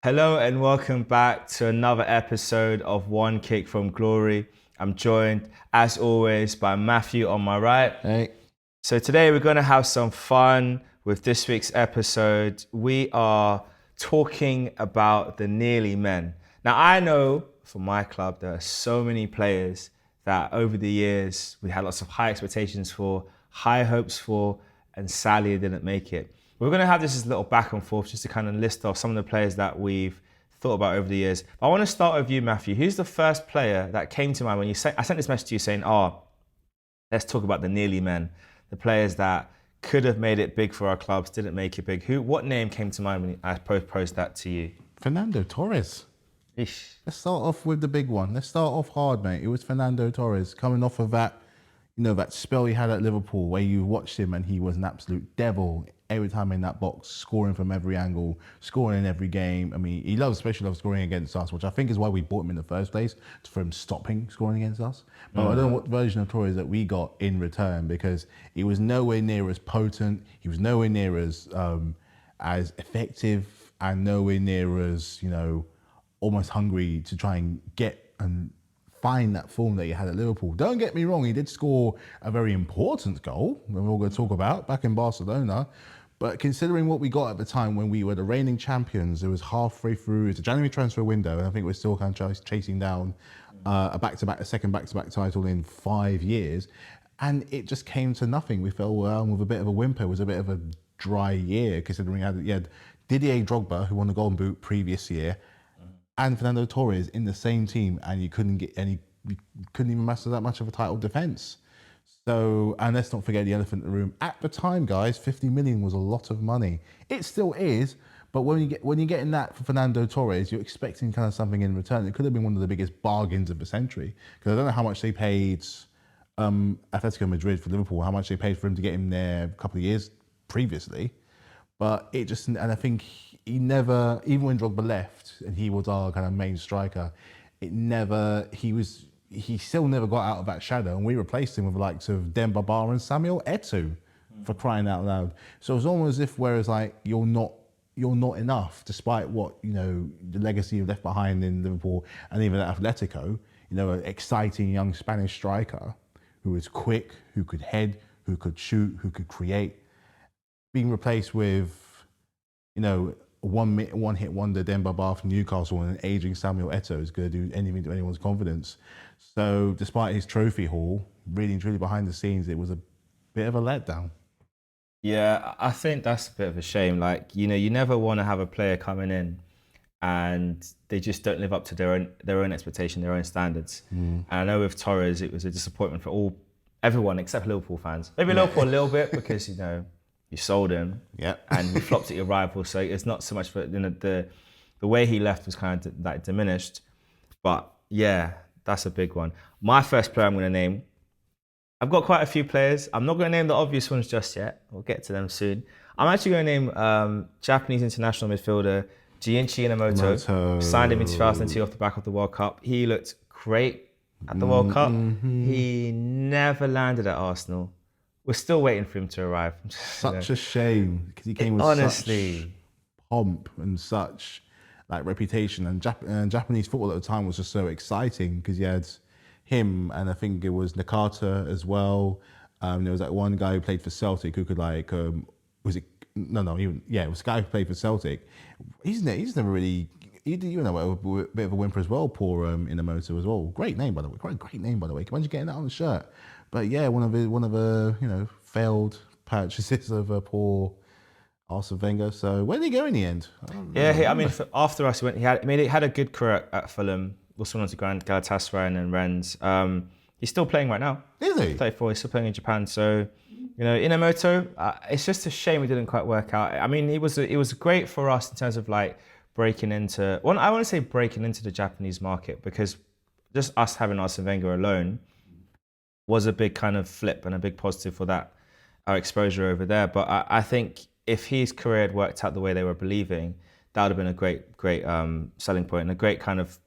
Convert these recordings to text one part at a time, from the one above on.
Hello and welcome back to another episode of One Kick from Glory. I'm joined, as always, by Matthew on my right. Hey. So today we're going to have some fun with this week's episode. We are talking about the nearly men. Now, I know for my club, there are so many players that over the years, we had lots of high expectations for, high hopes for, and sadly didn't make it. We're going to have this as a little back and forth just to kind of list off some of the players that we've thought about over the years. But I want to start with you, Matthew. Who's the first player that came to mind when I sent this message to you saying, let's talk about the nearly men, the players that could have made it big for our clubs, didn't make it big. What name came to mind when I posed that to you? Fernando Torres. Ish. Let's start off with the big one. Let's start off hard, mate. It was Fernando Torres coming off of that, that spell he had at Liverpool where you watched him and he was an absolute devil every time in that box, scoring from every angle, scoring in every game. I mean, he especially loves scoring against us, which I think is why we bought him in the first place, for him stopping scoring against us. But I don't know what version of Torres that we got in return, because he was nowhere near as potent, he was nowhere near as effective, and nowhere near as, almost hungry to try and get and find that form that he had at Liverpool. Don't get me wrong, he did score a very important goal, that we're all going to talk about, back in Barcelona. But considering what we got at the time when we were the reigning champions, it was halfway through the January transfer window, and I think we're still kind of chasing down a second back-to-back title in 5 years. And it just came to nothing. We fell with a bit of a whimper. It was a bit of a dry year, considering you had Didier Drogba, who won the Golden Boot previous year, and Fernando Torres in the same team, and you couldn't even master that much of a title defence. So, and let's not forget the elephant in the room. At the time, guys, 50 million was a lot of money. It still is, but when you're getting that for Fernando Torres, you're expecting kind of something in return. It could have been one of the biggest bargains of the century, because I don't know how much they paid Atletico Madrid for Liverpool, how much they paid for him to get him there a couple of years previously. But and I think he never, even when Drogba left and he was our kind of main striker, he still never got out of that shadow, and we replaced him with the likes of Demba Ba and Samuel Eto'o, for crying out loud. So it's almost as if, whereas you're not enough, despite what the legacy you've left behind in Liverpool and even at Atletico, an exciting young Spanish striker who was quick, who could head, who could shoot, who could create, being replaced with, one hit wonder Demba Ba from Newcastle, and an aging Samuel Eto'o is going to do anything to anyone's confidence. So despite his trophy haul, really and truly behind the scenes, it was a bit of a letdown. Yeah, I think that's a bit of a shame. You never want to have a player coming in and they just don't live up to their own expectation, their own standards. And I know with Torres, it was a disappointment for everyone except Liverpool fans. Maybe Liverpool a little bit, because you sold him, and he flopped at your rival. So it's not so much for the way he left was kind of diminished. But yeah, that's a big one. My first player I'm going to name. I've got quite a few players. I'm not going to name the obvious ones just yet. We'll get to them soon. I'm actually going to name Japanese international midfielder Junichi Inamoto. Signed him in 2002 off the back of the World Cup. He looked great at the World Cup. He never landed at Arsenal. We're still waiting for him to arrive. Such a shame, because he came with such pomp and such reputation, and Japanese football at the time was just so exciting, because you had him, and I think it was Nakata as well. There was one guy who played for Celtic who could it was a guy who played for Celtic. He's never really, a bit of a whimper as well. Poor Inamoto as well. Great name by the way. Great name by the way. Why are you getting that on the shirt? But yeah, one of the failed purchases of a poor Arsene Wenger. So where did he go in the end? After us, he had a good career at Fulham. Also went on to Galatasaray and then Rennes. He's still playing right now. Is he? 34. He's still playing in Japan. So, Inamoto, it's just a shame it didn't quite work out. I mean, it was great for us in terms of breaking into. Well, I want to say breaking into the Japanese market, because just us having Arsene Wenger alone was a big kind of flip and a big positive for our exposure over there. But I think if his career had worked out the way they were believing, that would have been a great selling point and a great kind of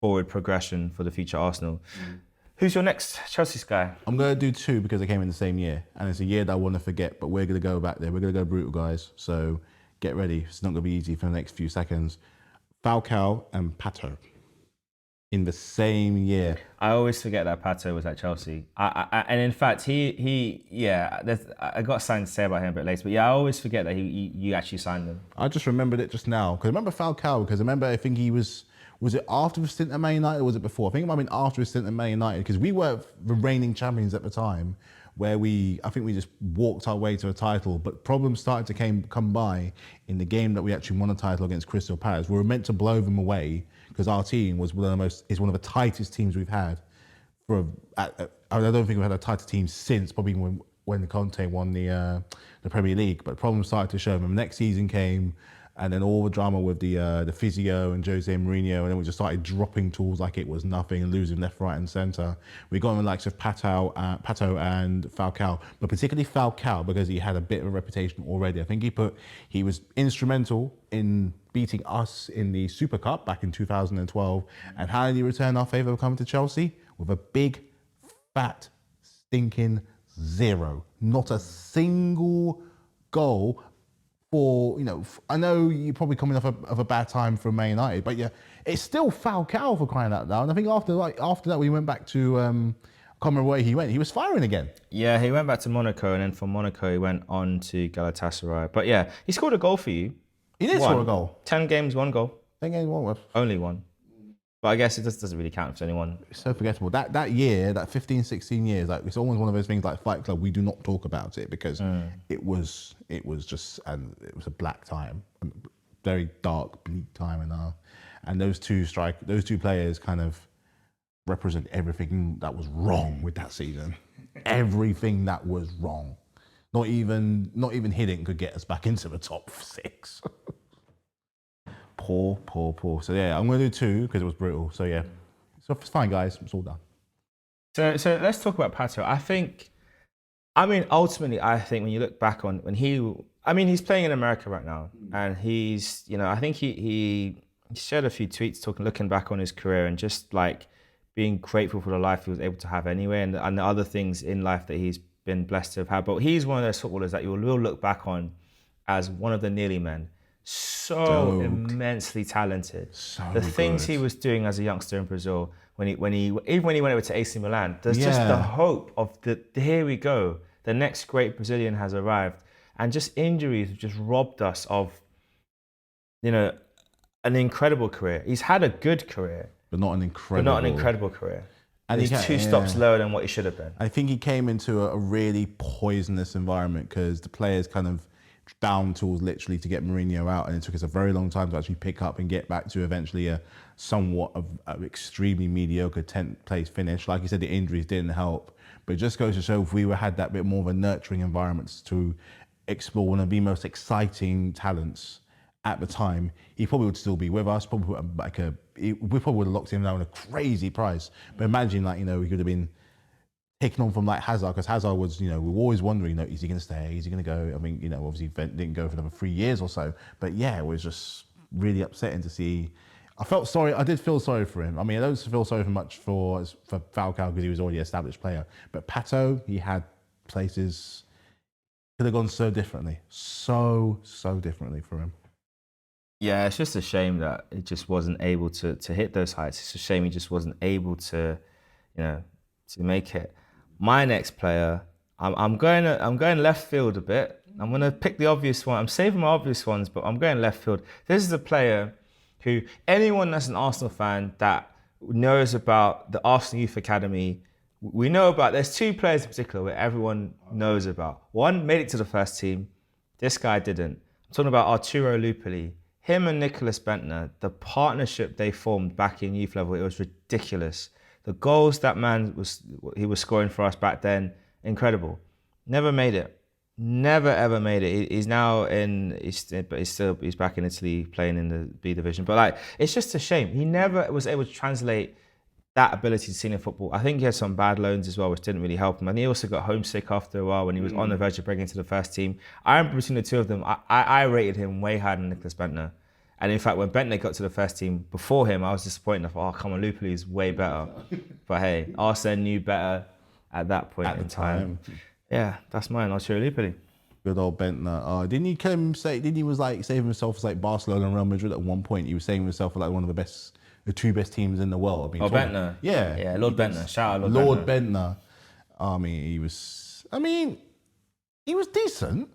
forward progression for the future Arsenal. Who's your next Chelsea guy? I'm going to do two because they came in the same year, and it's a year that I want to forget, but we're going to go back there. We're going to go brutal, guys. So get ready. It's not going to be easy for the next few seconds. Falcao and Pato in the same year. I always forget that Pato was at Chelsea. And in fact, I got something to say about him a bit later. But yeah, I always forget that you actually signed him. I just remembered it just now. Because I remember Falcao, because I think he was it after his stint at Man United or was it before? I think it might have been after his stint at Man United, because we were the reigning champions at the time, where I think we just walked our way to a title, but problems started to come by in the game that we actually won a title against Crystal Palace. We were meant to blow them away, because our team is one of the tightest teams we've had. I don't think we've had a tighter team since probably when Conte won the Premier League. But problems started to show. And the next season came, and then all the drama with the physio and Jose Mourinho, and then we just started dropping tools like it was nothing and losing left, right, and centre. We got on the likes of Pato and Falcao, but particularly Falcao because he had a bit of a reputation already. I think he was instrumental in beating us in the Super Cup back in 2012. And how did he return our favour coming to Chelsea? With a big, fat, stinking 0. Not a single goal. I know you're probably coming off of a bad time from Man United, but yeah, it's still Falcao for crying out loud. And I think after that, we went back to, I can't remember where he went. He was firing again. Yeah, he went back to Monaco, and then from Monaco, he went on to Galatasaray. But yeah, he scored a goal for you. He did score a goal. 10 games, 1 goal. 10 games, 1 goal. Only 1. But I guess it just doesn't really count for anyone. It's so forgettable. That year, that 15, 16 years, like it's almost one of those things like Fight Club. We do not talk about it because it was a black time, very dark, bleak time, and those two players kind of represent everything that was wrong with that season. Everything that was wrong. Not even hitting could get us back into the top 6. Poor. So yeah, I'm going to do 2 because it was brutal. So yeah, so it's fine, guys. It's all done. So let's talk about Pato. Ultimately, I think when you look back on he's playing in America right now, and he's, I think he shared a few tweets looking back on his career and just like being grateful for the life he was able to have anyway, and the other things in life that he's been blessed to have had. But he's one of those footballers that you will look back on as one of the nearly men. So immensely talented. The things he was doing as a youngster in Brazil, even when he went over to AC Milan, there's just the hope of here we go. The next great Brazilian has arrived, and just injuries have just robbed us of, an incredible career. He's had a good career, but not an incredible career. And he's 2 stops lower than what he should have been. I think he came into a really poisonous environment because the players kind of down tools literally to get Mourinho out, and it took us a very long time to actually pick up and get back to eventually a somewhat of extremely mediocre 10th place finish. Like you said, the injuries didn't help, but it just goes to show if we had that bit more of a nurturing environment to explore one of the most exciting talents at the time, he probably would still be with us. We probably would have locked him down at a crazy price. But imagine, we could have been taking on from like Hazard, because Hazard was, we were always wondering, is he going to stay? Is he going to go? I mean, obviously didn't go for another 3 years or so. But yeah, it was just really upsetting to see. I did feel sorry for him. I mean, I don't feel sorry for Falcao because he was already an established player. But Pato, he had places, could have gone so differently for him. Yeah, it's just a shame that it just wasn't able to hit those heights. It's a shame he just wasn't able to, to make it. My next player, I'm going left field a bit. I'm going to pick the obvious one. I'm saving my obvious ones, but I'm going left field. This is a player who anyone that's an Arsenal fan that knows about the Arsenal Youth Academy, we know about. There's 2 players in particular where everyone knows about. One made it to the first team. This guy didn't. I'm talking about Arturo Lupoli. Him and Nicholas Bentner, the partnership they formed back in youth level, it was ridiculous. The goals that man was scoring for us back then, incredible. Never made it. Never ever made it. He's back in Italy playing in the B division. But it's just a shame. He never was able to translate that ability to senior football. I think he had some bad loans as well, which didn't really help him. And he also got homesick after a while when he was on the verge of breaking into the first team. I remember between the 2 of them, I rated him way higher than Nicholas Bentner. And in fact, when Bentner got to the first team before him, I was disappointed. I thought, come on, Lupoli is way better. But hey, Arsene knew better at that point in time. Yeah, that's mine, Arturo Lupoli. Good old Bentner. Didn't he come say? Didn't he was like saving himself as like Barcelona and Real Madrid at one point? He was saying himself as like one of the two best teams in the world. I mean, Bentner. Yeah, Yeah, Lord Bentner. Shout out Lord Bentner. I mean, he was. I mean, he was decent.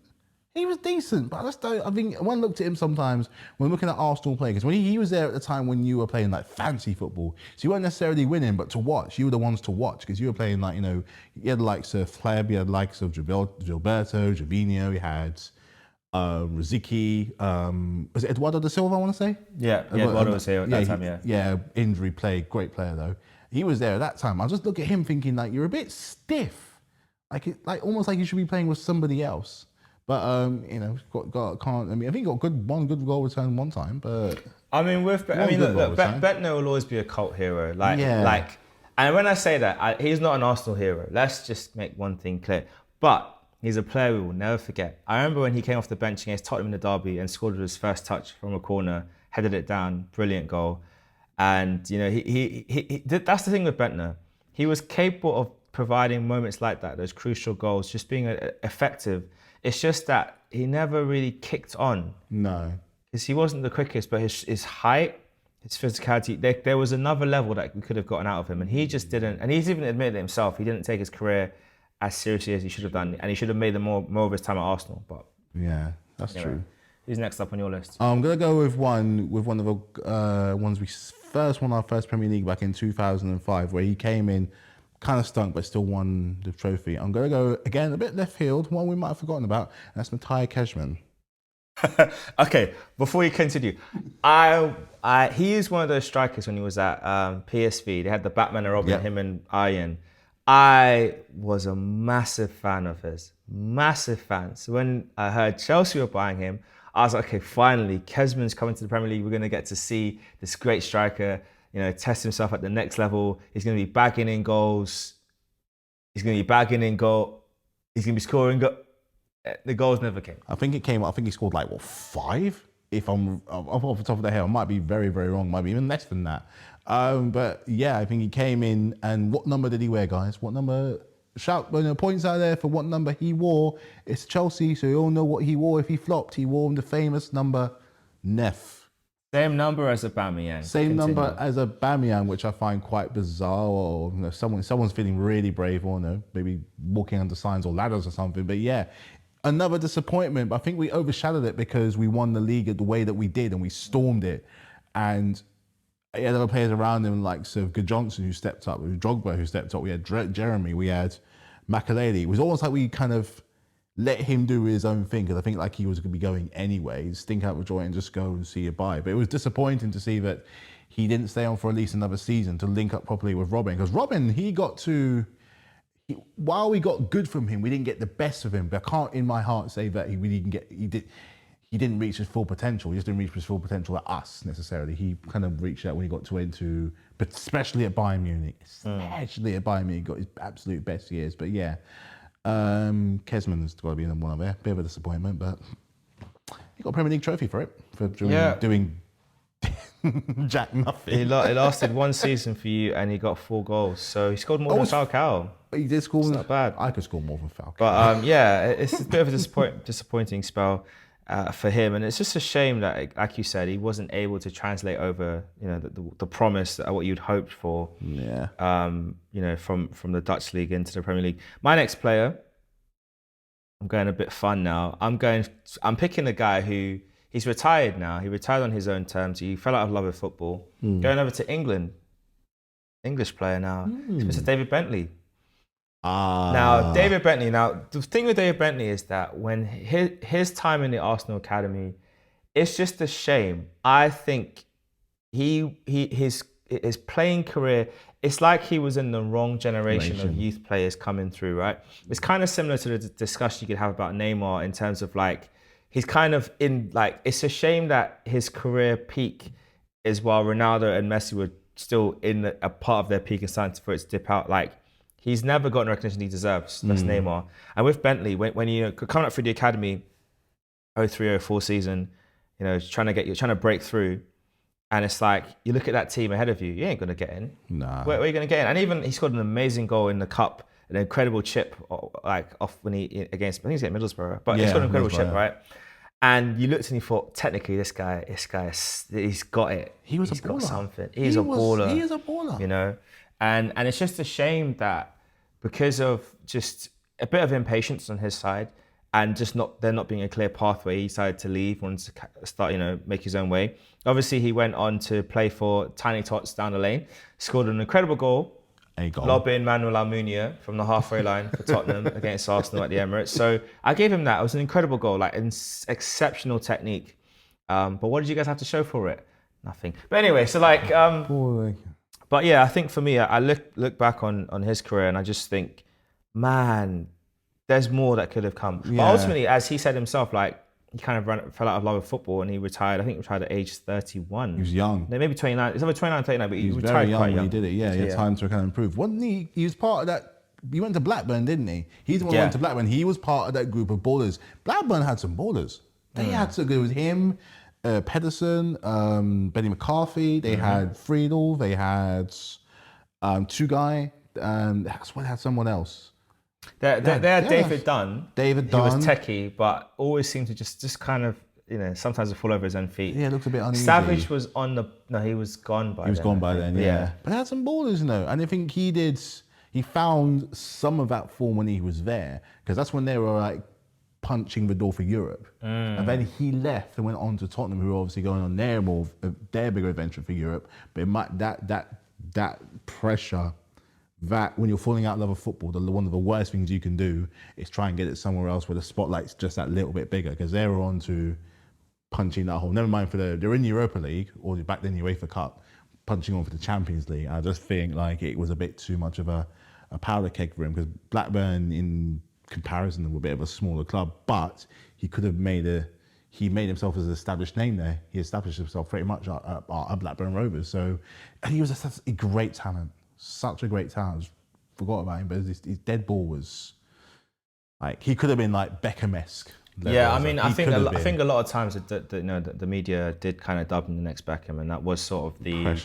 He was decent, but I just don't. I think when I looked at him sometimes when looking at Arsenal play, because when he was there at the time when you were playing like fancy football, so you weren't necessarily winning, but to watch, you were the ones to watch because you were playing like you had the likes of Clive, you had the likes of Gilberto, Javinho, you had Riziki, was it Eduardo da Silva? I want to say. Yeah, Eduardo was here at that time. Yeah, injury play, great player though. He was there at that time. I just look at him thinking like you're a bit stiff, like almost like you should be playing with somebody else. But can't. I mean, I think he got one good goal return one time. But I mean, look, Bentner will always be a cult hero. And when I say that, he's not an Arsenal hero. Let's just make one thing clear. But he's a player we will never forget. I remember when he came off the bench against Tottenham in the derby and scored with his first touch from a corner, headed it down, brilliant goal. And he that's the thing with Bentner. He was capable of providing moments like that, those crucial goals, just being effective. It's just that he never really kicked on. No. Because he wasn't the quickest, but his height, his physicality, there was another level that we could have gotten out of him. And he just didn't. And he's even admitted it himself. He didn't take his career as seriously as he should have done. And he should have made more of his time at Arsenal. But yeah, that's true. Who's next up on your list? I'm going to go with one of the ones we first won our first Premier League back in 2005, where he came in, kind of stunk, but still won the trophy. I'm going to go, again, a bit left field, one we might have forgotten about, and that's Malachi Kezman. Okay, before you continue, he is one of those strikers when he was at PSV. They had the Batman and Robin, him and Ian. I was a massive fan of his, massive fan. So when I heard Chelsea were buying him, I was like, okay, finally, Kezman's coming to the Premier League. We're going to get to see this great striker, test himself at the next level. He's going to be bagging in goals. He's going to be scoring. The goals never came. I think he scored like, 5? If I'm off the top of the head, I might be very, very wrong. Might be even less than that. But yeah, I think he came in, and what number did he wear, guys? What number? Shout points out there for what number he wore. It's Chelsea, so you all know what he wore. If he flopped, he wore the famous number 9. Same number as Aubameyang. Same number as Aubameyang, which I find quite bizarre. Or someone's feeling really brave, or maybe walking under signs or ladders or something. But yeah, another disappointment. But I think we overshadowed it because we won the league the way that we did, and we stormed it. And he had other players around him, like Good Johnson, who stepped up. We had Drogba, who stepped up. We had Jeremy. We had Makelele. It was almost like we kind of let him do his own thing, because I think like he was going to be going anyway. Stink out with joy and just go and see it by. But it was disappointing to see that he didn't stay on for at least another season to link up properly with Robin. Because Robin, while we got good from him, we didn't get the best of him. But I can't in my heart say that he didn't reach his full potential. He just didn't reach his full potential at us necessarily. He kind of reached that when he got into, but especially at Bayern Munich. Especially at Bayern Munich, got his absolute best years. But yeah, Kezman's got to be in one of there. Bit of a disappointment, but he got a Premier League trophy for it, for doing jack nothing. It lasted one season for you, and he got 4 goals. So he scored more than Falcao. He did score. It's not bad. I could score more than Falcao. But yeah, it's a bit of a disappointing spell for him, and it's just a shame that, like you said, he wasn't able to translate over, the promise what you'd hoped for. Yeah. From the Dutch league into the Premier League. My next player, I'm going a bit fun now. I'm picking a guy who he's retired now. He retired on his own terms. He fell out of love with football. Going over to England. English player now. It's Mr. David Bentley. Now, David Bentley. Now, the thing with David Bentley is that when his time in the Arsenal academy, it's just a shame. I think his playing career, it's like he was in the wrong generation of youth players coming through, right? It's kind of similar to the discussion you could have about Neymar in terms of like, he's kind of in like, it's a shame that his career peak is while Ronaldo and Messi were still in a part of their peak and starting for it to dip out. Like, he's never gotten the recognition he deserves. That's Neymar. And with Bentley, when coming up through the academy, 03-04 season, trying to break through, and it's like you look at that team ahead of you, you ain't gonna get in. Nah. Where are you gonna get in? And even he scored an amazing goal in the cup an incredible chip, like off when he against, I think he's at Middlesbrough, but he Yeah, scored an incredible chip, Middlesbrough, yeah. right? And you looked and you thought, technically, this guy, he's got it. He was He's a got baller. something. He's a baller. He is a baller. You know, and it's just a shame that because of just a bit of impatience on his side, and just there not being a clear pathway, he decided to leave, wanted to start, make his own way. Obviously, he went on to play for Tiny Tots down the lane, scored an incredible goal. Lobbing Manuel Almunia from the halfway line for Tottenham against Arsenal at the Emirates. So I gave him that. It was an incredible goal, like exceptional technique. But what did you guys have to show for it? Nothing. But anyway, so but yeah, I think for me, I look back on his career and I just think, man, there's more that could have come. Yeah. But ultimately, as he said himself, like, he kind of fell out of love with football and he retired. I think he retired at age 31. He was young. No, maybe 29. It's either 29 or 39, but he was very young quite when he did it. Yeah, he had time to kind of improve. Wasn't he? He was part of that. He went to Blackburn, didn't he? He's the one who went to Blackburn. He was part of that group of ballers. Blackburn had some ballers. They had to go with him, Pedersen, Benny McCarthy. They had Friedel. They had Tugai. That's what had someone else. They had David Dunn. David Dunn. He was techie, but always seemed to just kind of, sometimes fall over his own feet. Yeah, it looks a bit uneasy. Savage was he was gone by then. He was gone by then, yeah. But they had some ballers, and I think he found some of that form when he was there, because that's when they were like punching the door for Europe. And then he left and went on to Tottenham, who were obviously going on their bigger adventure for Europe. But it might, that pressure, that when you're falling out of love with football, one of the worst things you can do is try and get it somewhere else where the spotlight's just that little bit bigger, because they were on to punching that hole. Never mind they're in the Europa League, or back then the UEFA Cup, punching on for the Champions League. I just think like it was a bit too much of a powder keg for him, because Blackburn in comparison were a bit of a smaller club, but he made himself as an established name there. He established himself pretty much at Blackburn Rovers. So, and he was a great talent. Such a great talent. I just forgot about him, but his dead ball was like, he could have been like Beckham-esque. Yeah, I mean, I think a lot of times the media did kind of dub him the next Beckham, and that was sort of the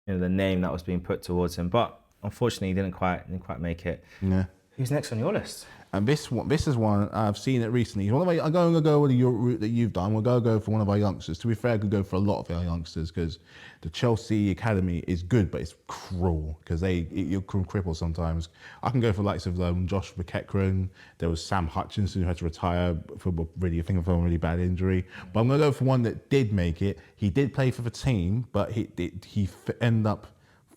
the name that was being put towards him. But unfortunately, he didn't quite make it. Yeah. Who's next on your list? And this is one, I've seen it recently. I'm going to go with the route that you've done. We'll go for one of our youngsters. To be fair, I could go for a lot of our youngsters, because the Chelsea Academy is good, but it's cruel, because you can cripple sometimes. I can go for likes of Josh McEachran. There was Sam Hutchinson, who had to retire for a really bad injury. But I'm going to go for one that did make it. He did play for the team, but he ended up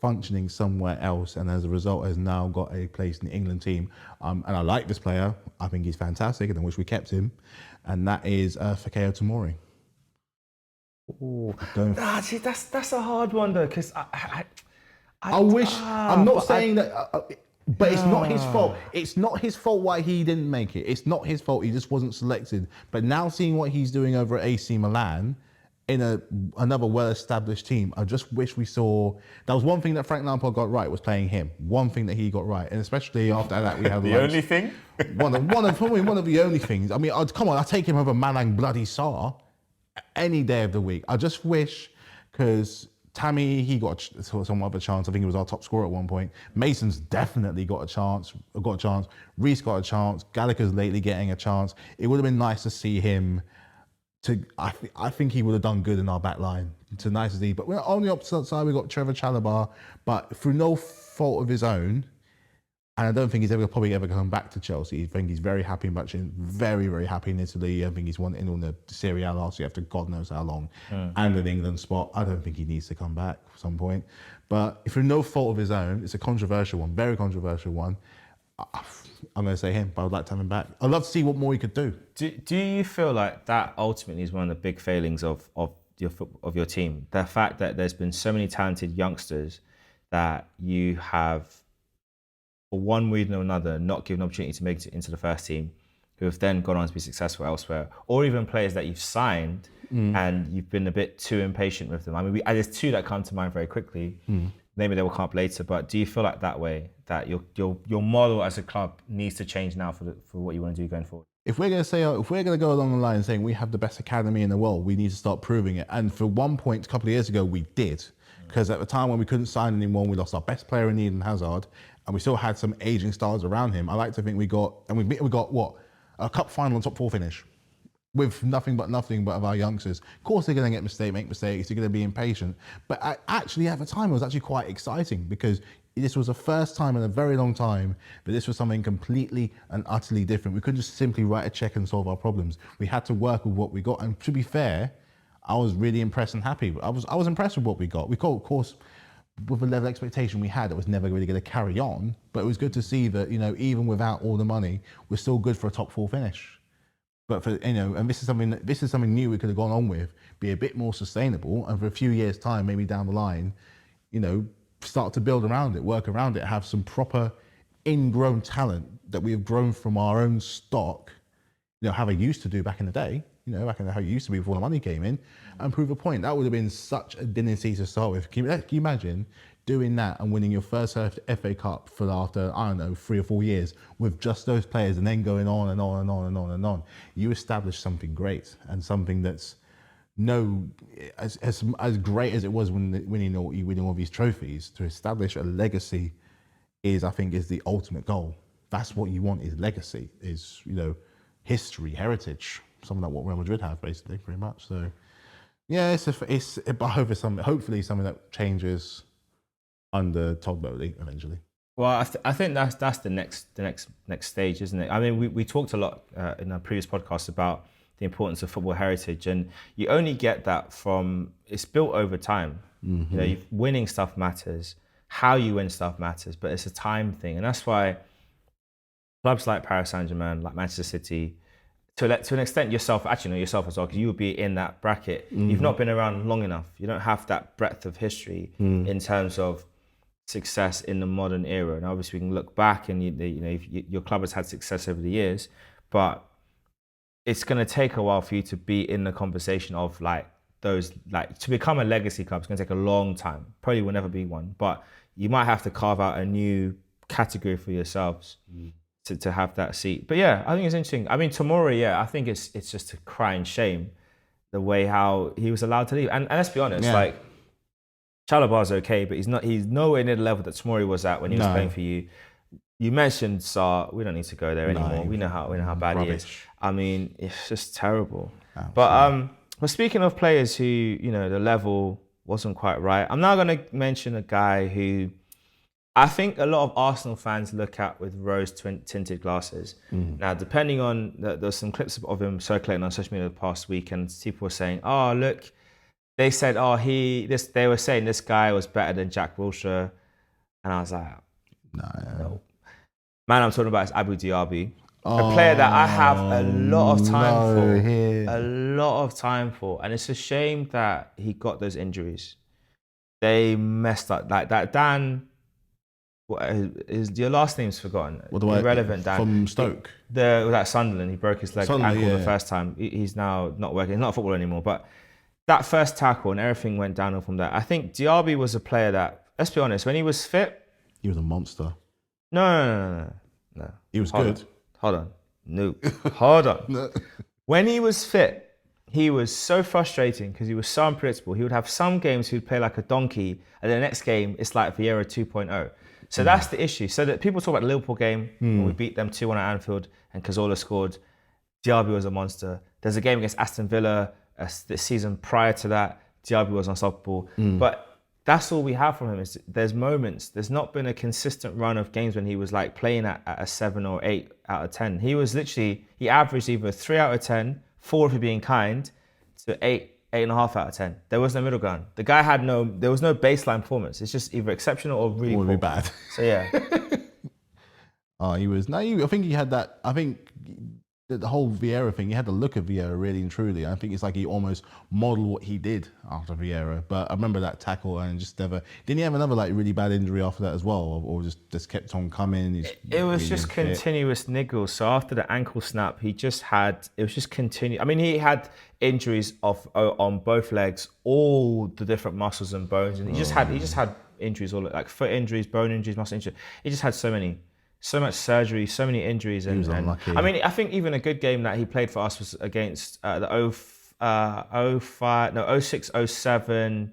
functioning somewhere else, and as a result has now got a place in the England team. And I like this player. I think he's fantastic, and I wish we kept him. And that is Fikayo Tomori. See, that's a hard one though, because I wish. I'm not saying that, but it's not his fault. It's not his fault why he didn't make it. It's not his fault. He just wasn't selected. But now seeing what he's doing over at AC Milan, in another well-established team, I just wish we saw. That was one thing that Frank Lampard got right, was playing him. One thing that he got right, and especially after that we had the only thing. One of the only things. I mean, I take him over Malang bloody Sarr any day of the week. I just wish, because Tammy, he got somewhat of a chance. I think he was our top scorer at one point. Mason's definitely got a chance. Reece got a chance. Gallagher's lately getting a chance. It would have been nice to see him. I think he would have done good in our back line. To nice as he, but we're on the opposite side. We got Trevor Chalobah, but through no fault of his own, and I don't think he's probably ever come back to Chelsea. I think he's very happy very, very happy in Italy. I think he's wanting on the Serie A last year after God knows how long, and an England spot. I don't think he needs to come back at some point. But if through no fault of his own, it's a controversial one, very controversial one. I'm going to say him, but I would like to have him back. I'd love to see what more he could do. Do you feel like that ultimately is one of the big failings of your team? The fact that there's been so many talented youngsters that you have, for one reason or another, not given an opportunity to make it into the first team, who have then gone on to be successful elsewhere, or even players that you've signed and you've been a bit too impatient with them. I mean, there's two that come to mind very quickly. Maybe they will come up later, but do you feel like that way, that your model as a club needs to change now for what you want to do going forward? If we're going to go along the line saying we have the best academy in the world, we need to start proving it. And for one point, a couple of years ago, we did. Because at the time when we couldn't sign anyone, we lost our best player in Eden Hazard, and we still had some aging stars around him. I like to think we got what, a cup final and top 4 finish with nothing but of our youngsters. Of course, they're going to make mistakes. They're going to be impatient. But actually, at the time, it was actually quite exciting because this was the first time in a very long time that this was something completely and utterly different. We couldn't just simply write a check and solve our problems. We had to work with what we got. And to be fair, I was really impressed and happy. I was impressed with what we got. We got, of course, with the level of expectation we had, it was never really going to carry on. But it was good to see that, even without all the money, we're still good for a top 4 finish. But for, and this is something new we could have gone on with, be a bit more sustainable, and for a few years' time, maybe down the line, start to build around it, work around it, have some proper ingrown talent that we have grown from our own stock, how I used to do back in the day, back in how it used to be before the money came in, and prove a point. That would have been such a dynasty to start with. Can you imagine doing that and winning your first FA Cup for after, 3 or 4 years with just those players, and then going on and on and on and on and on? You establish something great, and something that's as great as it was when winning all these trophies. To establish a legacy is the ultimate goal. That's what you want, is legacy, is history, heritage, something like what Real Madrid have, basically, pretty much. So yeah, but hopefully something that changes under Todd Bowley eventually. Well, I think that's the next stage, isn't it? I mean, we talked a lot in our previous podcast about the importance of football heritage, and you only get that from, it's built over time. Mm-hmm. Winning stuff matters, how you win stuff matters, but it's a time thing, and that's why clubs like Paris Saint-Germain, like Manchester City, to an extent yourself as well, because you would be in that bracket. Mm-hmm. You've not been around long enough. You don't have that breadth of history in terms of success in the modern era. And obviously we can look back and your club has had success over the years, but it's going to take a while for you to be in the conversation of to become a legacy club. It's going to take a long time. Probably will never be one, but you might have to carve out a new category for yourselves to have that seat. But yeah, I think it's interesting. I mean, Tomori, I think it's just a crying shame the way how he was allowed to leave. And let's be honest, Chalobah's okay, but he's nowhere near the level that Tomori was at when he was playing for you. You mentioned Sarr. We don't need to go there anymore. We know how bad he is. I mean, it's just terrible. Absolutely. But speaking of players who, the level wasn't quite right, I'm now going to mention a guy who I think a lot of Arsenal fans look at with rose-tinted glasses. Now, depending on, there's some clips of him circulating on social media the past week, and people were saying, "Oh, look." They said, they were saying this guy was better than Jack Wilshere. And I was like, no. Man, I'm talking about is Abu Diaby. A player that I have a lot of time for. And it's a shame that he got those injuries. They messed up. Like that Dan, your last name's forgotten. Irrelevant Dan. From Stoke. That Sunderland, he broke his ankle the first time. He's now not working. He's not a footballer anymore. But that first tackle and everything went downhill from there. I think Diaby was a player that, let's be honest, when he was fit... He was a monster. No. He was good. Hold on. No. Hold on. No. When he was fit, he was so frustrating because he was so unpredictable. He would have some games he would play like a donkey, and the next game, it's like Vieira 2.0. So that's the issue. So that people talk about the Liverpool game, when we beat them 2-1 at Anfield, and Cazorla scored. Diaby was a monster. There's a game against Aston Villa, the season prior to that, Diaby was unstoppable. But that's all we have from him. There's moments. There's not been a consistent run of games when he was like playing at a 7 or 8 out of 10. He averaged either 3 out of 10, 4 if you're being kind, to 8.5 out of 10. There was no middle ground. The guy there was no baseline performance. It's just either exceptional or really bad. So yeah. He was. I think he had that. I think the whole Vieira thing, he had the look of Vieira really and truly. I think it's like he almost modelled what he did after Vieira. But I remember that tackle and just never... Didn't he have another really bad injury after that as well? Or just kept on coming? It was just continuous niggles. So after the ankle snap, it was just continuous. I mean, he had injuries on both legs, all the different muscles and bones. And he just had injuries, all like foot injuries, bone injuries, muscle injuries. He just had so much surgery, so many injuries. And I mean, I think even a good game that he played for us was against the 06-07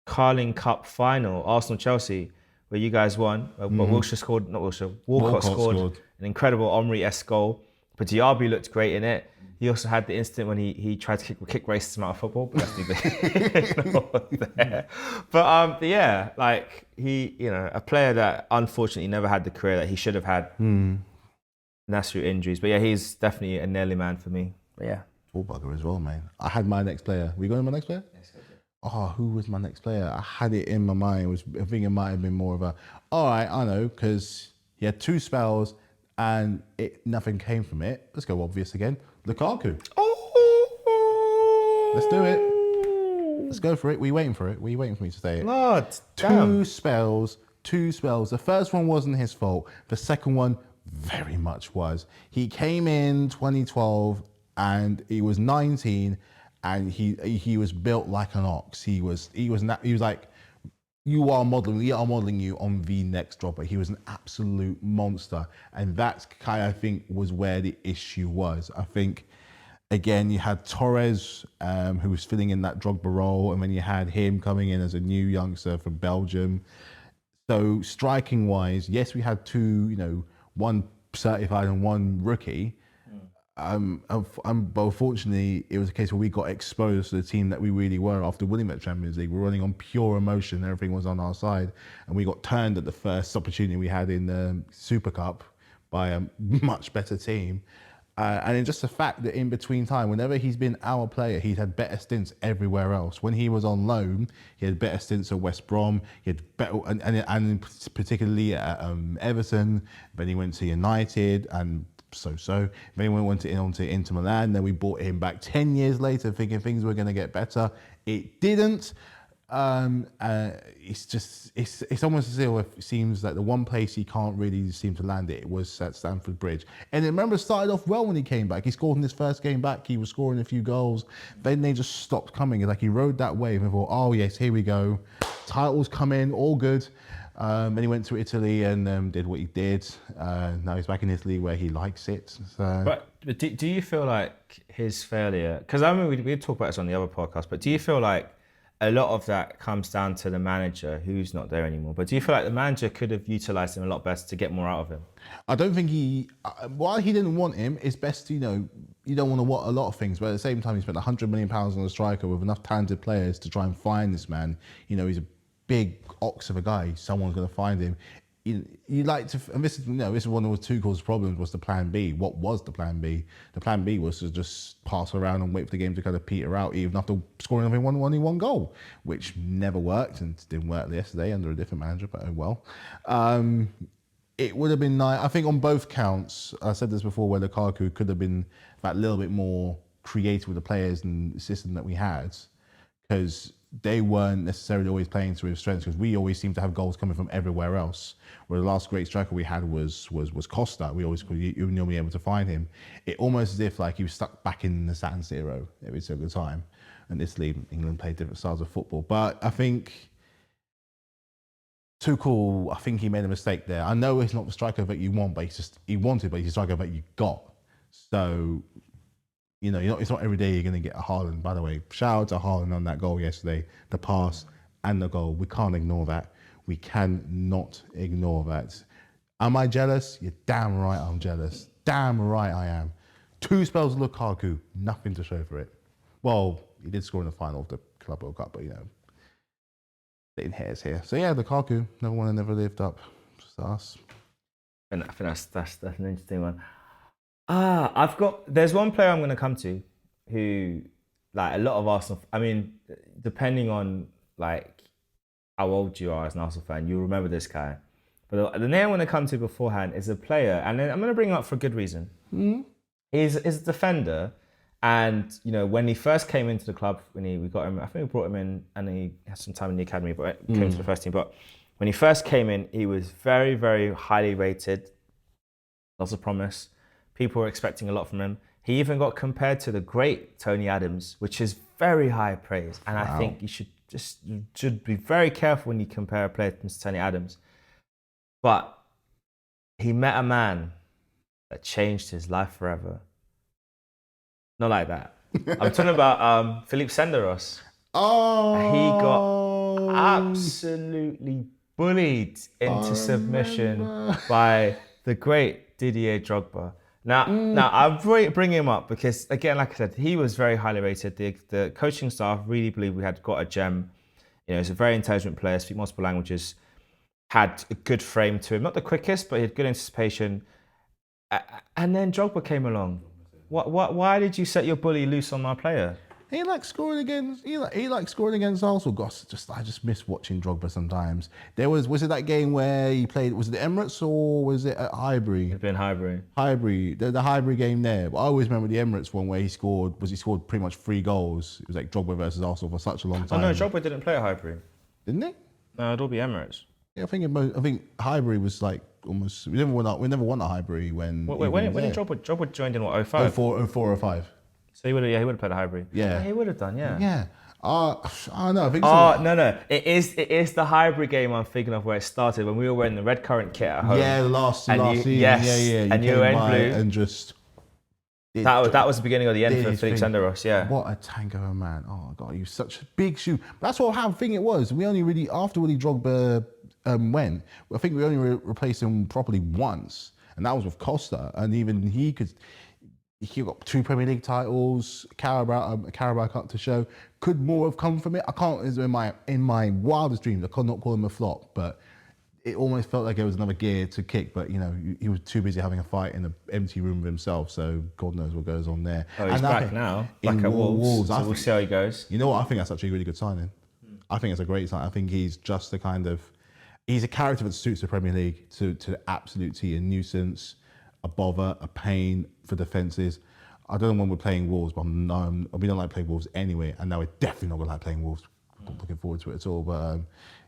Carling Cup final, Arsenal-Chelsea, where you guys won. But Wilshere scored, not Wilshere, Walcott scored an incredible Omri-esque goal. But Diaby looked great in it. He also had the incident when he tried to kick racism out of football, but that's neither there. But yeah, like a player that unfortunately never had the career that he should have had. And that's through injuries. But yeah, he's definitely a Nelly man for me. But yeah. Ball bugger as well, man. I had my next player. We going to my next player? Yes, I did. Oh, who was my next player? I had it in my mind. I think it might have been more of a, all right, I know, because he had 2 spells and nothing came from it. Let's go obvious again. Lukaku. Oh! Let's do it. Let's go for it. Were you waiting for it? Were you waiting for me to say it? Lord, Two spells. The first one wasn't his fault. The second one very much was. He came in 2012 and he was 19 and he was built like an ox. He was like, we are modeling you on the next dropper. He was an absolute monster. And that's kind of, I think, was where the issue was. I think, again, you had Torres, who was filling in that Drogba role, and then you had him coming in as a new youngster from Belgium. So striking wise, yes, we had 2, one certified and one rookie. But unfortunately, it was a case where we got exposed to the team that we really were after winning that Champions League. We're running on pure emotion. Everything was on our side. And we got turned at the first opportunity we had in the Super Cup by a much better team. And it's just the fact that in between time, whenever he's been our player, he's had better stints everywhere else. When he was on loan, he had better stints at West Brom. He had better, and particularly at Everton. Then he went to United and so. Then he went on to Inter Milan. Then we bought him back 10 years later, thinking things were going to get better. It didn't. It's almost as if it seems like the one place he can't really seem to land it was at Stamford Bridge. And I remember it started off well when he came back. He scored in his first game back. He was scoring a few goals. Then they just stopped coming. It's like he rode that wave and thought, oh yes, here we go. Titles come in, all good. And he went to Italy and did what he did. Now he's back in Italy where he likes it. So. But do you feel like his failure, because I mean, we talked about this on the other podcast, but do you feel like a lot of that comes down to the manager who's not there anymore? But do you feel like the manager could have utilised him a lot better to get more out of him? I don't think while he didn't want him, it's best, you don't want to want a lot of things, but at the same time, he spent £100 million on a striker with enough talented players to try and find this man. He's a big ox of a guy. Someone's going to find him. You like to, and this is one of Tuchel's problems, was the plan B. What was the plan B? The plan B was to just pass around and wait for the game to kind of peter out, even after scoring only one goal, which never worked and didn't work yesterday under a different manager, but oh well. It would have been nice. I think on both counts, I said this before, where Lukaku could have been that little bit more creative with the players and the system that we had, because they weren't necessarily always playing to his strengths, because we always seemed to have goals coming from everywhere else. Where the last great striker we had was Costa. We always could normally able to find him. It almost as if like he was stuck back in the San Siro every single time. And Italy, England played different styles of football. But I think Tuchel, I think he made a mistake there. I know he's not the striker that you want, but he's the striker that you got. So, it's not every day you're going to get a Haaland. By the way, shout out to Haaland on that goal yesterday, the pass and the goal. We can't ignore that. We cannot ignore that. Am I jealous? You're damn right I'm jealous. Damn right I am. 2 spells of Lukaku, nothing to show for it. Well, he did score in the final of the Club World Cup, but splitting hairs here. So yeah, Lukaku, never won and never lived up. Just us. And I think that's an interesting one. There's one player I'm going to come to who, like a lot of Arsenal, I mean, depending on like how old you are as an Arsenal fan, you'll remember this guy. But the name I'm going to come to beforehand is a player, and then I'm going to bring him up for a good reason. Mm-hmm. He's a defender, and when he first came into the club, we got him, I think we brought him in, and he had some time in the academy, but came to the first team. But when he first came in, he was very, very highly rated. Lots of promise. People were expecting a lot from him. He even got compared to the great Tony Adams, which is very high praise. And wow. I think you should be very careful when you compare a player to Tony Adams. But he met a man that changed his life forever. Not like that. I'm talking about Philippe Senderos. Oh, He got absolutely bullied into submission by the great Didier Drogba. Now I bring him up because, again, like I said, he was very highly rated. The coaching staff really believed we had got a gem. He's a very intelligent player, speaks multiple languages, had a good frame to him. Not the quickest, but he had good anticipation. And then Drogba came along. Why did you set your bully loose on my player? He likes scoring against. He likes scoring against Arsenal. Gosh, I just miss watching Drogba sometimes. Was it that game where he played? Was it the Emirates or was it at Highbury? It'd been Highbury. Highbury, the Highbury game there. But I always remember the Emirates one where he scored pretty much 3 goals. It was like Drogba versus Arsenal for such a long time. Oh no, Drogba didn't play at Highbury. Didn't he? No, it'd all be Emirates. Yeah, I think Highbury was like almost. We never won at Highbury when. When did Drogba joined in what, 05? 04 or 05. So he would have played at Highbury. Yeah, he would have done. Yeah. Yeah. I don't know. I think. No. It is the Highbury game I'm thinking of where it started when we were wearing the red currant kit at home. Yeah, the last season. Yes. Yeah. And you were in blue. And just. That was the beginning of the end for Felix Senderos, yeah. What a tank of a man. Oh, God, he was such a big shoe. That's how the thing it was. We only really, after Willie Drogba went, I think we only replaced him properly once, and that was with Costa. And even he got 2 Premier League titles, Carabao Cup to show. Could more have come from it? I can't, in my wildest dreams, I could not call him a flop, but it almost felt like it was another gear to kick, but he was too busy having a fight in an empty room with himself, so God knows what goes on there. Oh, he's back now, back at Wolves, so we'll see how he goes. You know what, I think that's actually a really good signing. I think it's a great sign. I think he's just the kind of, he's a character that suits the Premier League to the absolute T, a nuisance, a bother, a pain for defences. I don't know when we're playing Wolves, but we don't like playing Wolves anyway, and now we're definitely not going to like playing Wolves. I'm not looking forward to it at all, but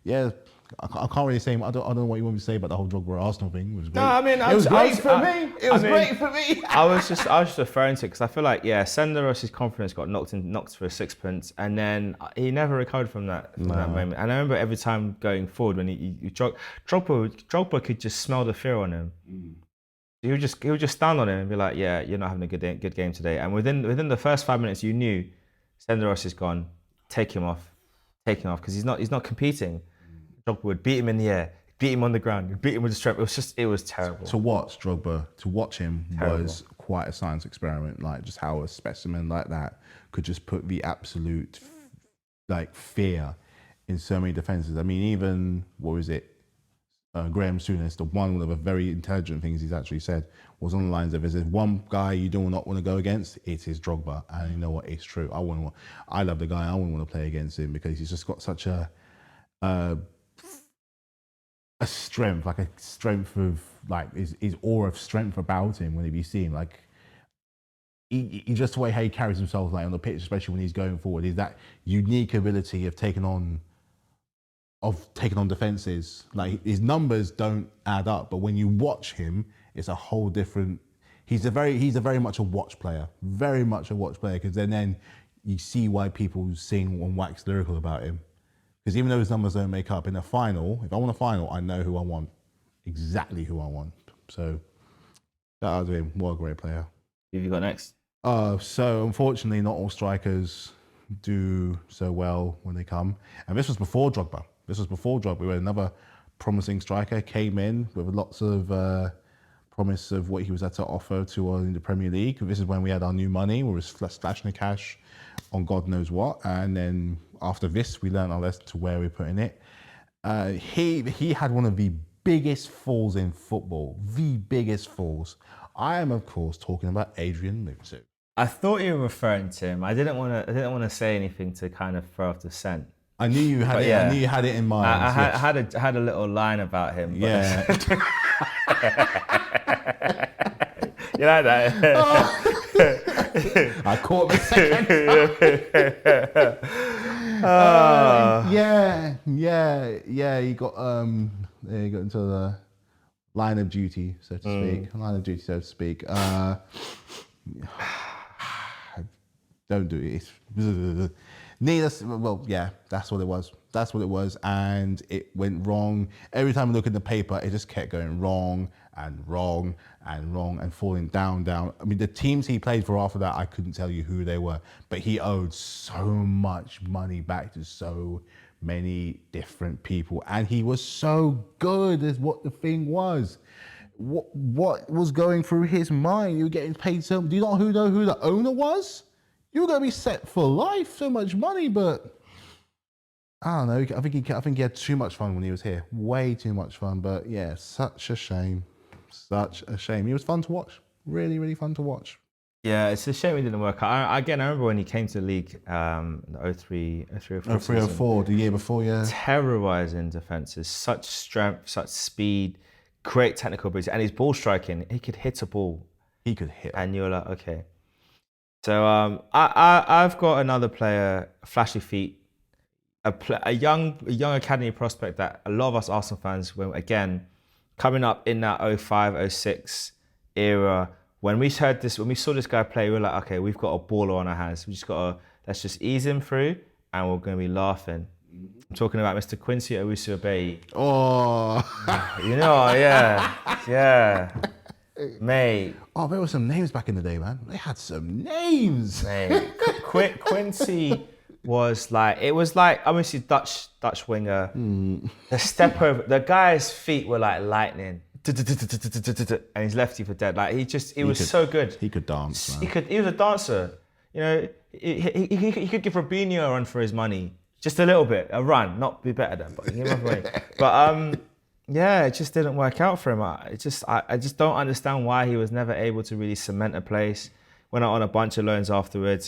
yeah, I can't really say. I don't know what you want me to say about the whole Drogba Arsenal thing. It was great. No, I mean, it was great for me. It was great for me. I was just referring to it because I feel like Senderos' confidence got knocked for a sixpence, and then he never recovered from that moment. And I remember every time going forward when Drogba could just smell the fear on him. He would just stand on him and be like, "Yeah, you're not having a good game today." And within the first 5 minutes, you knew Senderos is gone. Take him off because he's not competing. Drogba would beat him in the air, beat him on the ground, beat him with the strap. It was terrible. To watch him was quite a science experiment. Like just how a specimen like that could just put the absolute fear in so many defenses. I mean, even Graham Souness, one of the very intelligent things he's actually said was on the lines of, if there's one guy you do not want to go against, it is Drogba. And you know what? It's true. I love the guy. I wouldn't want to play against him because he's just got such a strength, like a strength of his aura of strength about him. Whenever you see him, he just the way he carries himself on the pitch, especially when he's going forward, is that unique ability of taking on defenses. Like his numbers don't add up, but when you watch him, it's a whole different. He's a very much a watch player, because then you see why people sing and wax lyrical about him. Because even though his numbers don't make up in a final, if I want a final, I know who I want, exactly who I want. So shout out to him. What a great player. Who have you got next? So unfortunately, not all strikers do so well when they come. And this was before Drogba. We had another promising striker came in with lots of promise of what he was had to offer to us in the Premier League. This is when we had our new money. We were splashing the cash on God knows what. And then after this, we learned our lesson to where we're putting it. He had one of the biggest falls in football. The biggest falls. I am, of course, talking about Adrian Lutu. I thought you were referring to him. I didn't want to say anything to kind of throw off the scent. I knew you had it. Yeah. I knew you had it in mind. I had a little line about him. Yeah. You like that? I caught the second time. He got into the line of duty, so to speak. Don't do it. That's what it was. And it went wrong. Every time I look at the paper, it just kept going wrong and wrong and falling down. I mean, the teams he played for after that, I couldn't tell you who they were, but he owed so much money back to so many different people, and he was so good is what the thing was. What was going through his mind? You were getting paid so. Do you know who the owner was? You were going to be set for life, so much money, but I don't know. I think he had too much fun when he was here. Way too much fun. But yeah, such a shame. Such a shame. He was fun to watch. Really, really fun to watch. Yeah, it's a shame it didn't work out. I remember when he came to the league, the 03 or 04 season. 04, the year before, yeah. Terrorising defences, such strength, such speed, great technical ability, and his ball striking. He could hit a ball. He could hit. And you're like, okay. So I've got another player, flashy feet, a young academy prospect that a lot of us Arsenal fans, when again coming up in that 05, 06 era. When we saw this guy play, we were like, okay, we've got a baller on our hands. Let's just ease him through, and we're going to be laughing. I'm talking about Mr. Quincy Owusu-Abeyi. Oh, yeah, mate. Oh, there were some names back in the day, man. They had some names. Mate, Quincy was like, obviously Dutch winger. The step over, the guy's feet were like lightning. And he's lefty for dead. Like he was so good. He could dance, man. He was a dancer. You know, he could give Robinho a run for his money. Just a little bit, a run, not be better than, but give him money. But yeah, it just didn't work out for him. I just don't understand why he was never able to really cement a place. Went out on a bunch of loans afterwards,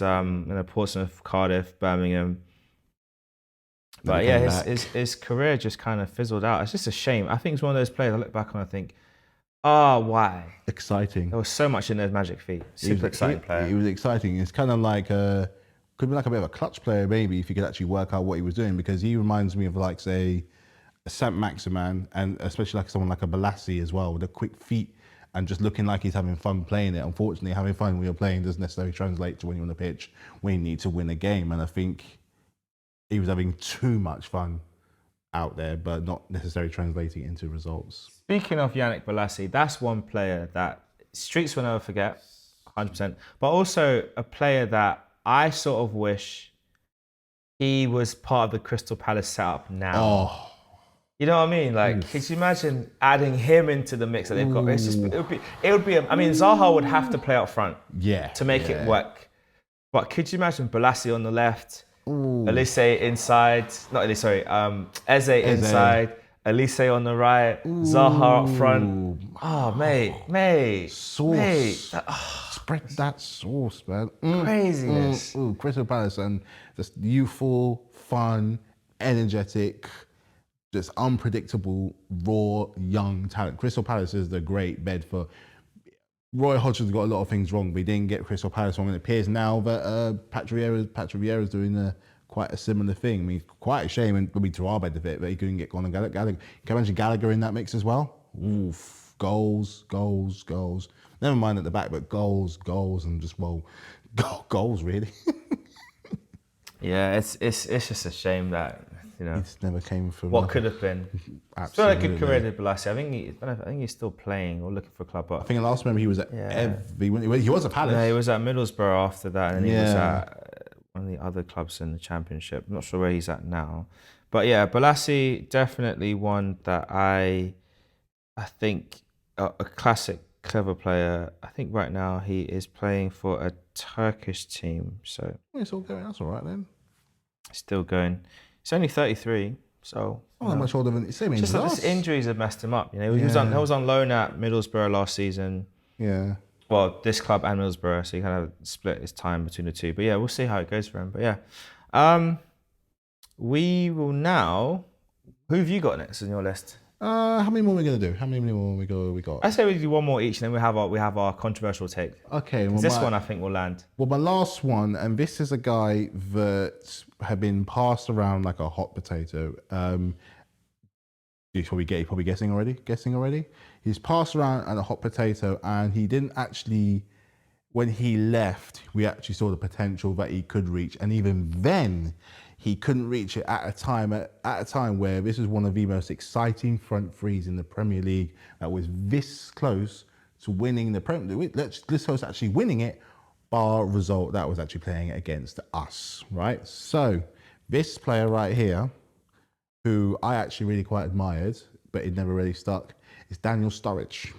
Portsmouth, Cardiff, Birmingham. But yeah, his career just kind of fizzled out. It's just a shame. I think it's one of those players I look back on and think, why? Exciting. There was so much in those magic feet. Super exciting player. He was exciting. It's kind of like could be like a bit of a clutch player maybe if you could actually work out what he was doing, because he reminds me of like, say, a Saint-Maximin, and especially like someone like a Balassi as well, with a quick feet and just looking like he's having fun playing it. Unfortunately, having fun when you're playing doesn't necessarily translate to when you're on the pitch, when you need to win a game. And I think he was having too much fun out there, but not necessarily translating into results. Speaking of Yannick Bolasie, that's one player that streets will never forget, 100%. But also a player that I sort of wish he was part of the Crystal Palace setup now. Oh. You know what I mean? Like, could you imagine adding him into the mix that they've got? It would be. I mean, Zaha would have to play up front, to make it work. But could you imagine Bolasie on the left? Elise inside, Eze inside, Elise on the right, Zaha up front. Oh, mate. Sauce. Spread that sauce, man. Craziness. Crystal Palace, and just youthful, fun, energetic, just unpredictable, raw, young talent. Crystal Palace is the great bed for. Roy Hodgson's got a lot of things wrong, but he didn't get Crystal Palace wrong. And it appears now that Patrick Vieira's doing quite a similar thing. I mean, quite a shame, and maybe to our benefit, that he couldn't get Conor Gallagher. Can you imagine Gallagher in that mix as well? Oof, goals. Never mind at the back, but goals, and just, goals really. Yeah, it's just a shame that, you know, it's never came from what could have been. Absolutely. Still a good career did Bolasie. I think he's still playing or looking for a club. But I think the last member he was at he was at Palace. Yeah, he was at Middlesbrough after that, and he was at one of the other clubs in the Championship. I'm not sure where he's at now, but yeah, Bolasie definitely one that I think a classic, clever player. I think right now he is playing for a Turkish team, so it's all going. That's all right then. Still going. He's only 33, so not that much older than same age. Just like his injuries have messed him up. You know, he was on loan at Middlesbrough last season. Yeah. Well, this club and Middlesbrough, so he kind of split his time between the two. But yeah, we'll see how it goes for him. But yeah, we will now. Who have you got next on your list? How many more are we gonna do? How many more we got? I say we do one more each, and then we have our controversial take. Okay. Well, this one I think will land. Well, my last one, and this is a guy that had been passed around like a hot potato. You're probably guessing already. He's passed around at a hot potato, and he didn't actually. When he left, we actually saw the potential that he could reach, and even then, he couldn't reach it at a time where this was one of the most exciting front threes in the Premier League that was this close to winning the Premier League. This close to actually winning it, bar result that was actually playing against us, right? So this player right here, who I actually really quite admired, but it never really stuck, is Daniel Sturridge.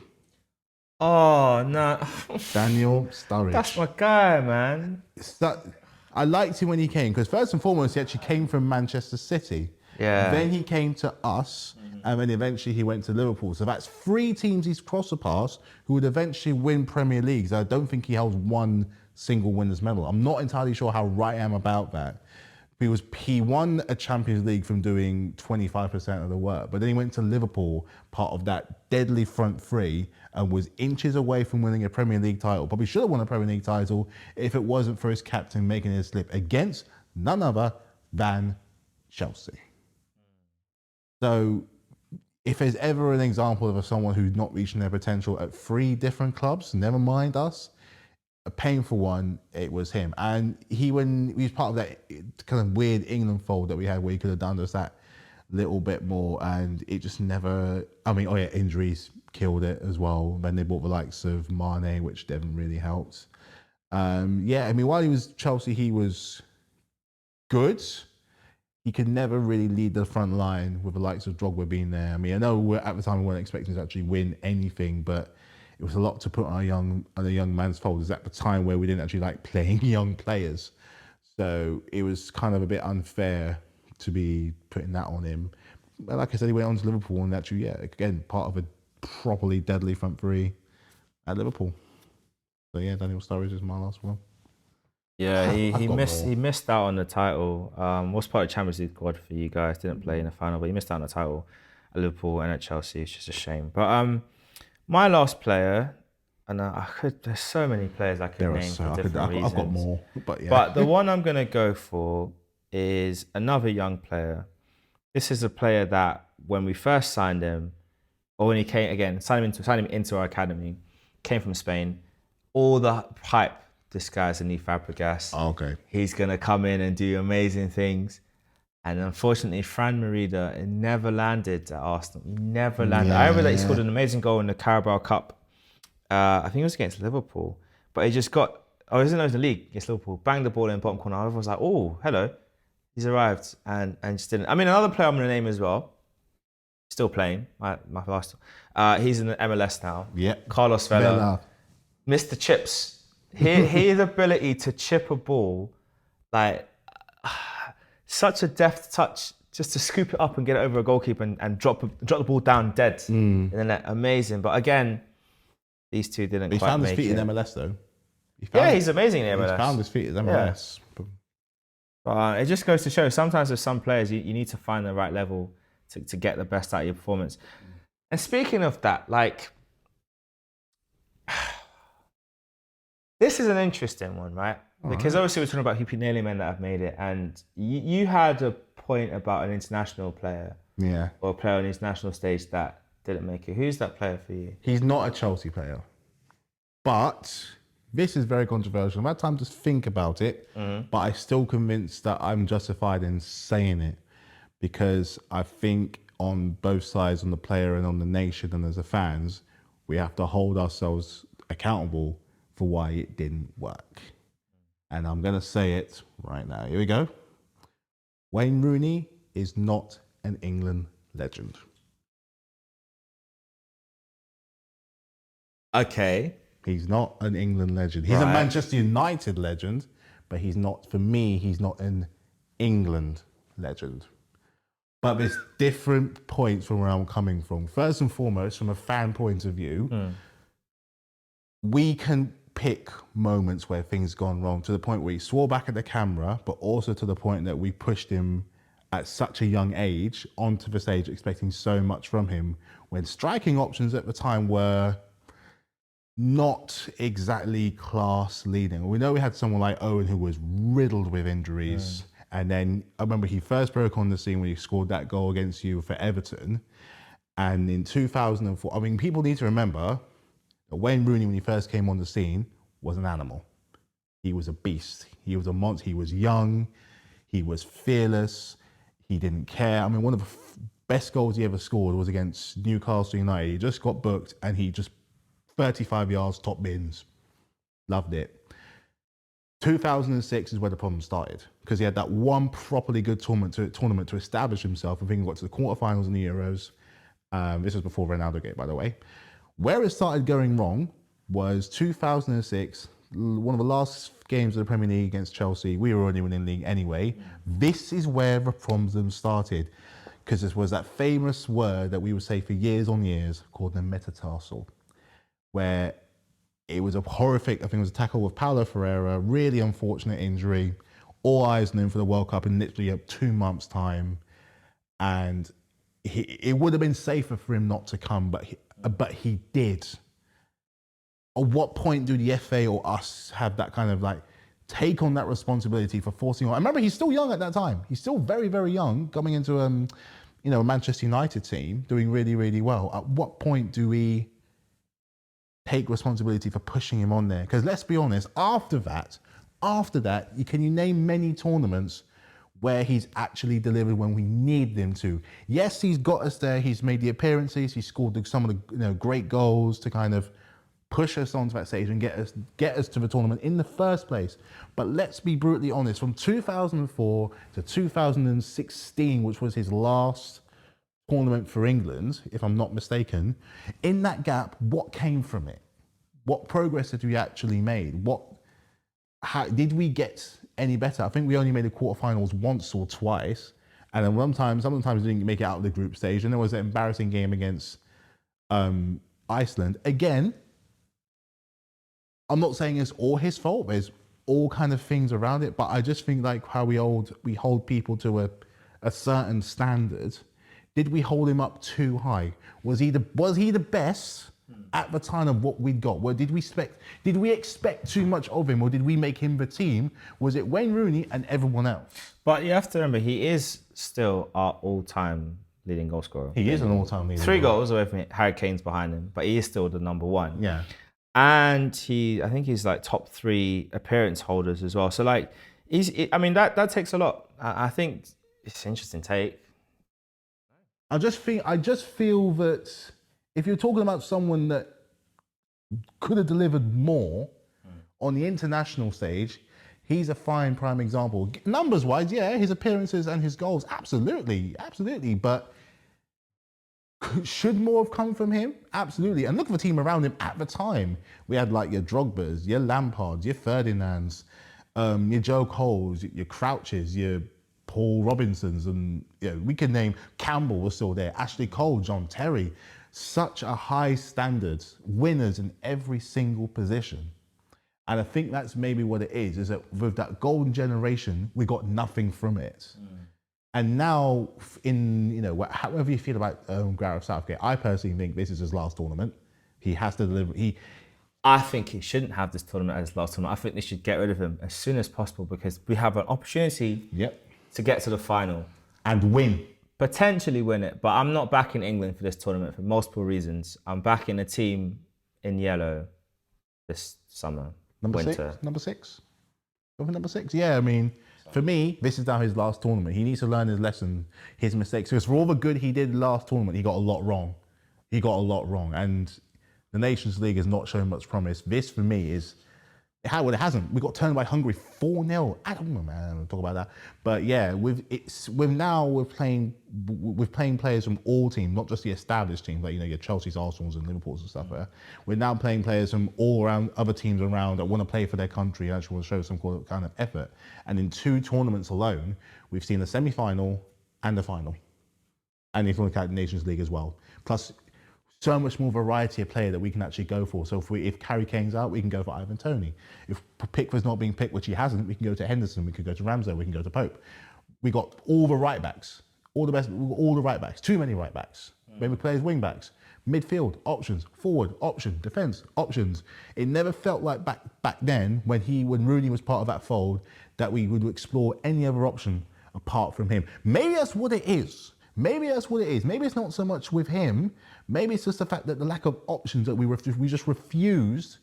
Oh no, Daniel Sturridge. that's my guy, man. I liked him when he came because first and foremost, he actually came from Manchester City. Yeah. Then he came to us, and then eventually he went to Liverpool. So that's 3 teams he's crossed the path who would eventually win Premier Leagues. I don't think he holds one single winner's medal. I'm not entirely sure how right I am about that. He won a Champions League from doing 25% of the work, but then he went to Liverpool, part of that deadly front three, and was inches away from winning a Premier League title. Probably should have won a Premier League title if it wasn't for his captain making his slip against none other than Chelsea. So if there's ever an example of someone who's not reaching their potential at 3 different clubs, never mind us, a painful one, it was him. And he was part of that kind of weird England fold that we had where he could have done just that little bit more, and it just never, injuries killed it as well. Then they bought the likes of Mane, which didn't really help. While he was Chelsea, he was good. He could never really lead the front line with the likes of Drogba being there. I mean, I know at the time we weren't expecting to actually win anything, but it was a lot to put on a young man's shoulders at the time where we didn't actually like playing young players. So it was kind of a bit unfair to be putting that on him. But like I said, he went on to Liverpool and actually, again, part of a properly deadly front three at Liverpool. So yeah, Daniel Sturridge is my last one. Yeah, he missed out on the title. Was part of the Champions League squad for you guys. Didn't play in the final, but he missed out on the title at Liverpool and at Chelsea. It's just a shame. But my last player, and there's so many players I could name for different reasons. I've got more, but yeah. But the one I'm gonna go for is another young player. This is a player that when we first signed him, or when he came again, signed him into our academy, came from Spain. All the hype. This guy's a new Fabregas. Oh, okay. He's gonna come in and do amazing things. And unfortunately, Fran Merida never landed at Arsenal. He never landed. I remember that he scored an amazing goal in the Carabao Cup. I think it was against Liverpool. But he just got, it was in the league against Liverpool. Banged the ball in the bottom corner. I was like, oh, hello. He's arrived and just didn't. I mean, another player I'm going to name as well. Still playing. My last. He's in the MLS now. Yeah. Carlos Vela. Mr. Chips. His ability to chip a ball, like, such a deft touch just to scoop it up and get it over a goalkeeper and drop the ball down dead in the net. Amazing. But again, these two didn't quite make it. He found his feet in MLS though. He's amazing in MLS. He found his feet in MLS. Yeah. But it just goes to show sometimes with some players, you need to find the right level to get the best out of your performance. And speaking of that, like, this is an interesting one, right? Because obviously we're talking about hippie nearly men that have made it, and you had a point about an international player, or a player on the international stage that didn't make it. Who's that player for you? He's not a Chelsea player, but this is very controversial. I've had time to think about it, but I'm still convinced that I'm justified in saying it because I think on both sides, on the player and on the nation and as the fans, we have to hold ourselves accountable for why it didn't work. And I'm going to say it right now. Here we go. Wayne Rooney is not an England legend. Okay. He's not an England legend. He's a Manchester United legend, but he's not, for me, he's not an England legend. But there's different points from where I'm coming from. First and foremost, from a fan point of view, we can pick moments where things gone wrong to the point where he swore back at the camera, but also to the point that we pushed him at such a young age onto the stage expecting so much from him when striking options at the time were not exactly class leading. We know we had someone like Owen who was riddled with injuries. And then I remember he first broke on the scene when he scored that goal against you for Everton. And in 2004, I mean, people need to remember that Wayne Rooney, when he first came on the scene, was an animal. He was a beast. He was a monster. He was young. He was fearless. He didn't care. I mean, one of the best goals he ever scored was against Newcastle United. He just got booked and he just 35 yards, top bins. Loved it. 2006 is where the problem started because he had that one properly good tournament to establish himself. I think he got to the quarterfinals in the Euros. This was before Ronaldo gate, by the way. Where it started going wrong was 2006, one of the last games of the Premier League against Chelsea. We were already winning the league anyway. This is where the problem started because this was that famous word that we would say for years on years called the metatarsal, where it was a horrific, I think it was a tackle with Paulo Ferreira, really unfortunate injury. All eyes on him for the World Cup in literally 2 months' time. And it would have been safer for him not to come, but he did. At what point do the FA or us have that kind of like take on that responsibility for forcing on? I remember he's still young at that time. He's still very, very young, coming into a Manchester United team, doing really, really well. At what point do we take responsibility for pushing him on there? Because let's be honest, after that, can you name many tournaments where he's actually delivered when we need them to? Yes, he's got us there. He's made the appearances. He scored some of the great goals to kind of push us onto that stage and get us to the tournament in the first place. But let's be brutally honest, from 2004 to 2016, which was his last tournament for England, if I'm not mistaken, in that gap, what came from it? What progress had we actually made? How did we get any better? I think we only made the quarterfinals once or twice, and then sometimes we didn't make it out of the group stage. And there was an embarrassing game against Iceland. Again, I'm not saying it's all his fault. There's all kind of things around it, but I just think like how we hold people to a certain standard. Did we hold him up too high? Was he the best at the time of what we'd got? Did we expect too much of him, or did we make him the team? Was it Wayne Rooney and everyone else? But you have to remember, he is still our all-time leading goal scorer. He is an all-time leader. 3 goals away from Harry Kane's behind him, but he is still the number one. Yeah. And I think he's like top 3 appearance holders as well. So like, that takes a lot. I think it's an interesting take. I just feel that if you're talking about someone that could have delivered more on the international stage, he's a fine prime example. Numbers wise, yeah, his appearances and his goals, absolutely. But should more have come from him? Absolutely. And look at the team around him at the time. We had like your Drogba's, your Lampards, your Ferdinands, your Joe Coles, your Crouches, your Paul Robinsons, and we can name Campbell was still there, Ashley Cole, John Terry. Such a high standard, winners in every single position. And I think that's maybe what it is that with that golden generation, we got nothing from it. And now, however you feel about Gareth Southgate, I personally think this is his last tournament. He has to deliver. I think he shouldn't have this tournament as his last tournament. I think they should get rid of him as soon as possible because we have an opportunity to get to the final. And win. Potentially win it, but I'm not backing England for this tournament for multiple reasons. I'm backing a team in yellow this summer, winter. Number six? Number 6? Yeah, I mean, for me, this is now his last tournament. He needs to learn his lesson, his mistakes. Because for all the good he did last tournament, he got a lot wrong. And the Nations League has not shown much promise. This, for me, is... it hasn't. We got turned by Hungary 4-0. I don't know, man. I don't talk about that. But yeah, we're playing players from all teams, not just the established teams, like your Chelsea's, Arsenal's, and Liverpool's and stuff. We're now playing players from all around other teams around that want to play for their country and actually want to show some kind of effort. And in 2 tournaments alone, we've seen the semi-final and the final. And if you look at the Nations League as well, plus so much more variety of player that we can actually go for. So if Harry Kane's out, we can go for Ivan Toney. If Pickford's not being picked, which he hasn't, we can go to Henderson, we could go to Ramsdale, we can go to Pope. We got all the right backs, all the right backs, too many right backs. Maybe players wing backs, midfield options, forward option, defence options. It never felt like back then when Rooney was part of that fold that we would explore any other option apart from him. Maybe that's what it is. Maybe it's not so much with him. Maybe it's just the fact that the lack of options that we just refused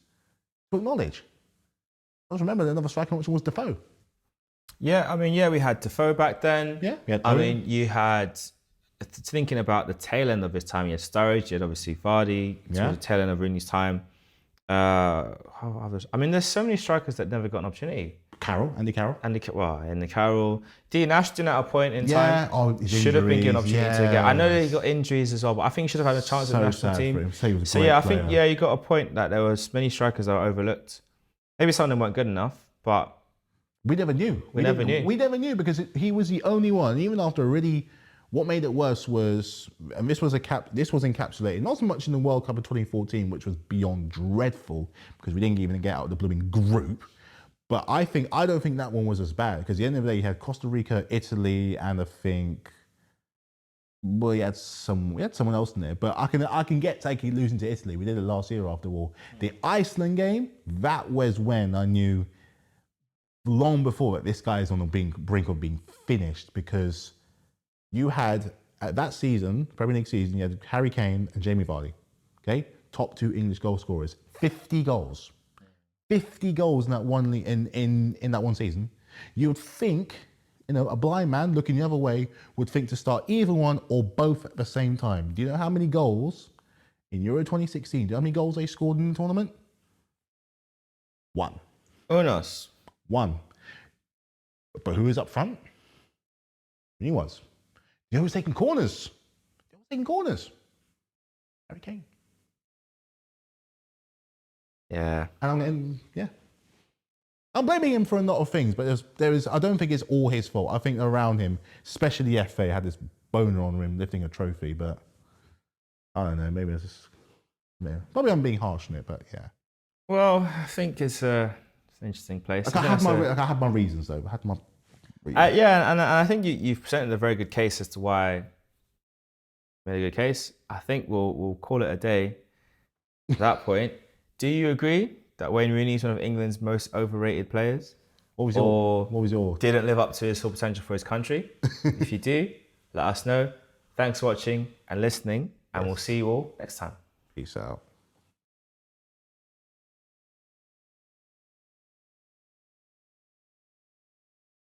to acknowledge. I just remember another striking option was Defoe. Yeah, I mean, yeah, we had Defoe back then. Yeah, we had I Owen. mean, you had, thinking about the tail end of his time, you had Sturridge, you had obviously Vardy, Yeah. towards the tail end of Rooney's time. I mean, there's so many strikers that never got an opportunity. Andy Carroll. Andy Carroll, Dean Ashton at a point in Yeah, time his should have been given an injuries, opportunity to get. I know that he yes. got injuries as well, but I think he should have had a chance in the So national sad team. for him. So he was a So great yeah, I player. think you got a point that there was many strikers that were overlooked. Maybe some of them weren't good enough, but We never knew. We never knew. We never knew because he was the only one. Even after really, what made it worse was, and this was encapsulated not so much in the World Cup of 2014, which was beyond dreadful because we didn't even get out of the blooming group. But I don't think that one was as bad because at the end of the day, you had Costa Rica, Italy, and I think, well, we had someone else in there. But I can get taking losing to Italy. We did it last year after all. The Iceland game, that was when I knew long before that this guy is on the brink of being finished because you had at that season, Premier League season, you had Harry Kane and Jamie Vardy, okay, top 2 English goal scorers, 50 goals. 50 goals in that one in that one season. You would think, a blind man looking the other way would think to start either one or both at the same time. Do you know how many goals in Euro 2016? Do you know how many goals they scored in the tournament? 1. Unos. 1. But who was up front? He was. You know who was taking corners? Harry Kane. Yeah. And I'm blaming him for a lot of things, but there is. I don't think it's all his fault. I think around him, especially the FA, had this boner on him lifting a trophy. But I don't know. Maybe it's just, probably I'm being harsh on it, but yeah. Well, I think it's an interesting place. I had my reasons though. I had my reasons. Yeah, and I think you've presented a very good case as to why. Very good case. I think we'll call it a day. At that point, do you agree that Wayne Rooney is one of England's most overrated players? What was your? Didn't live up to his full potential for his country? If you do, let us know. Thanks for watching and listening, and we'll see you all next time. Peace out.